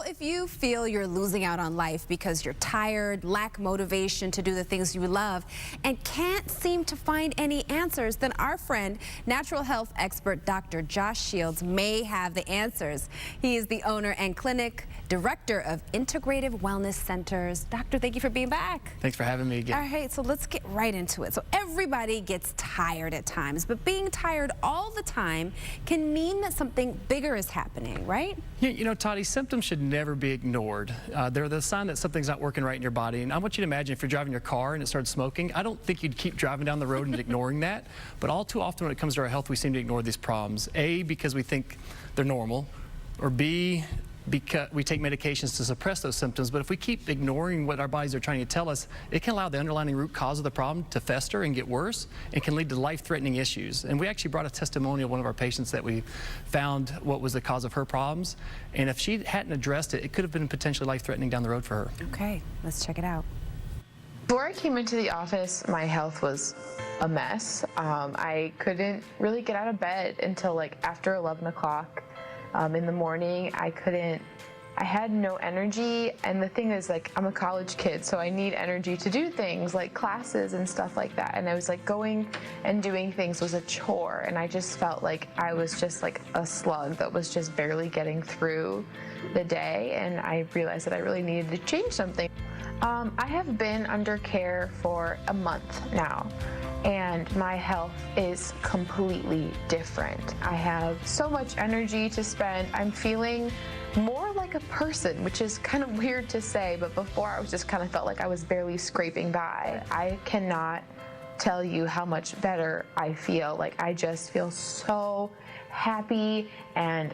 if you feel you're losing out on life because you're tired, lack motivation to do the things you love, and can't seem to find any answers, then our friend, natural health expert Dr. Josh Shields may have the answers. He is the owner and clinic director of Integrative Wellness Centers. Doctor, thank you for being back. Thanks for having me again. All right, so let's get right into it. So everybody gets tired at times, but being tired all the time can mean that something bigger is happening, right? Yeah, you know, Toddy, symptoms should never be ignored. They're the sign that something's not working right in your body. And I want you to imagine if you're driving your car and it starts smoking, I don't think you'd keep driving down the road and ignoring that. But all too often when it comes to our health, we seem to ignore these problems. A, because we think they're normal, or B, because we take medications to suppress those symptoms. But if we keep ignoring what our bodies are trying to tell us, it can allow the underlying root cause of the problem to fester and get worse, and can lead to life-threatening issues. And we actually brought a testimonial of one of our patients that we found what was the cause of her problems. And if she hadn't addressed it, it could have been potentially life-threatening down the road for her. Okay, let's check it out. Before I came into the office, my health was a mess. I couldn't really get out of bed until like after 11 o'clock. In the morning, I had no energy, and the thing is, like, I'm a college kid, so I need energy to do things like classes and stuff like that, and I was like going and doing things was a chore, and I just felt like I was just like a slug that was just barely getting through the day, and I realized that I really needed to change something. I have been under care for a month now, and my health is completely different. I have so much energy to spend. I'm feeling more like a person, which is kind of weird to say, but before I was just kind of felt like I was barely scraping by. I cannot tell you how much better I feel. Like, I just feel so happy, and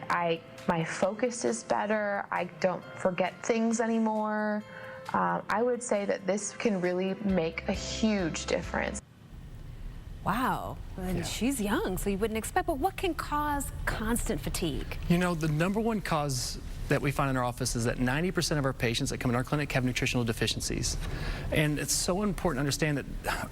my focus is better. I don't forget things anymore. I would say that this can really make a huge difference. Wow, and she's young, so you wouldn't expect, but what can cause constant fatigue? You know, the #1 cause that we find in our office is that 90% of our patients that come in our clinic have nutritional deficiencies. And it's so important to understand that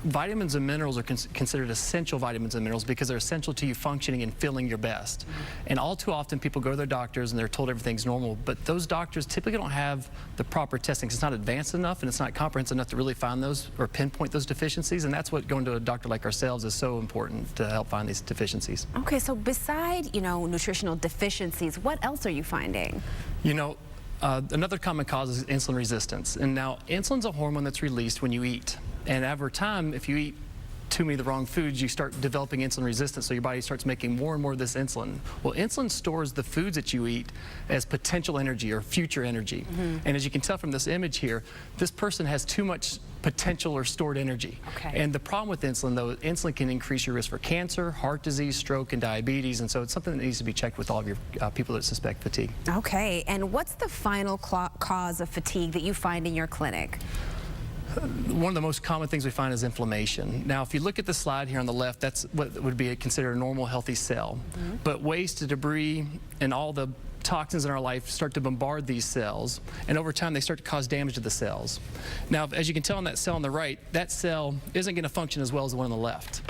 vitamins and minerals are considered essential vitamins and minerals because they're essential to you functioning and feeling your best. And all too often people go to their doctors and they're told everything's normal, but those doctors typically don't have the proper testing. It's not advanced enough and it's not comprehensive enough to really find those or pinpoint those deficiencies, and that's what going to a doctor like ourselves is so important to help find these deficiencies. Okay, so beside, nutritional deficiencies, what else are you finding? You know, another common cause is insulin resistance. And now, insulin's a hormone that's released when you eat. And over time, if you eat too many of the wrong foods, you start developing insulin resistance, so your body starts making more and more of this insulin. Well, insulin stores the foods that you eat as potential energy or future energy. And as you can tell from this image here, this person has too much potential or stored energy. Okay. And the problem with insulin, though, insulin can increase your risk for cancer, heart disease, stroke, and diabetes, and so it's something that needs to be checked with all of your people that suspect fatigue. Okay, and what's the final cause of fatigue that you find in your clinic? One of the most common things we find is inflammation. Now, if you look at the slide here on the left, that's what would be considered a normal, healthy cell. But waste, debris, and all the toxins in our life start to bombard these cells, and over time they start to cause damage to the cells. Now, as you can tell on that cell on the right, that cell isn't going to function as well as the one on the left.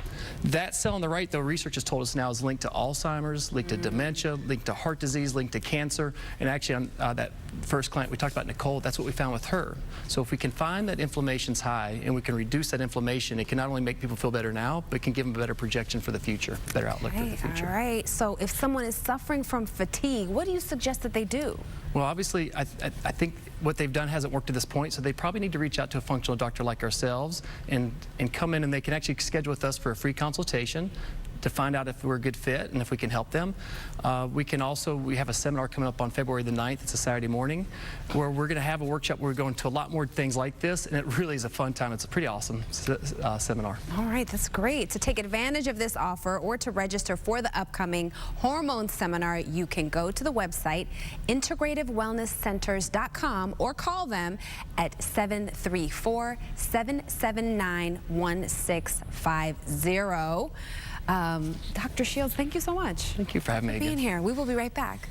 That cell on the right, though, research has told us now is linked to Alzheimer's, linked to dementia, linked to heart disease, linked to cancer, and actually on that first client we talked about, Nicole, that's what we found with her. So if we can find that inflammation's high and we can reduce that inflammation, it can not only make people feel better now, but can give them a better projection for the future, better outlook for the future. All right, so if someone is suffering from fatigue, what do you suggest that they do? Well, obviously, I think what they've done hasn't worked to this point, so they probably need to reach out to a functional doctor like ourselves and come in, and they can actually schedule with us for a free consultation to find out if we're a good fit and if we can help them. We have a seminar coming up on February the 9th. It's a Saturday morning, where we're going to have a workshop where we're going to a lot more things like this, and it really is a fun time. It's a pretty awesome seminar. All right, that's great. To take advantage of this offer or to register for the upcoming hormone seminar, you can go to the website integrativewellnesscenters.com or call them at 734-779-1650. Dr. Shields, thank you so much. Thank you for having me again. Being here. We will be right back.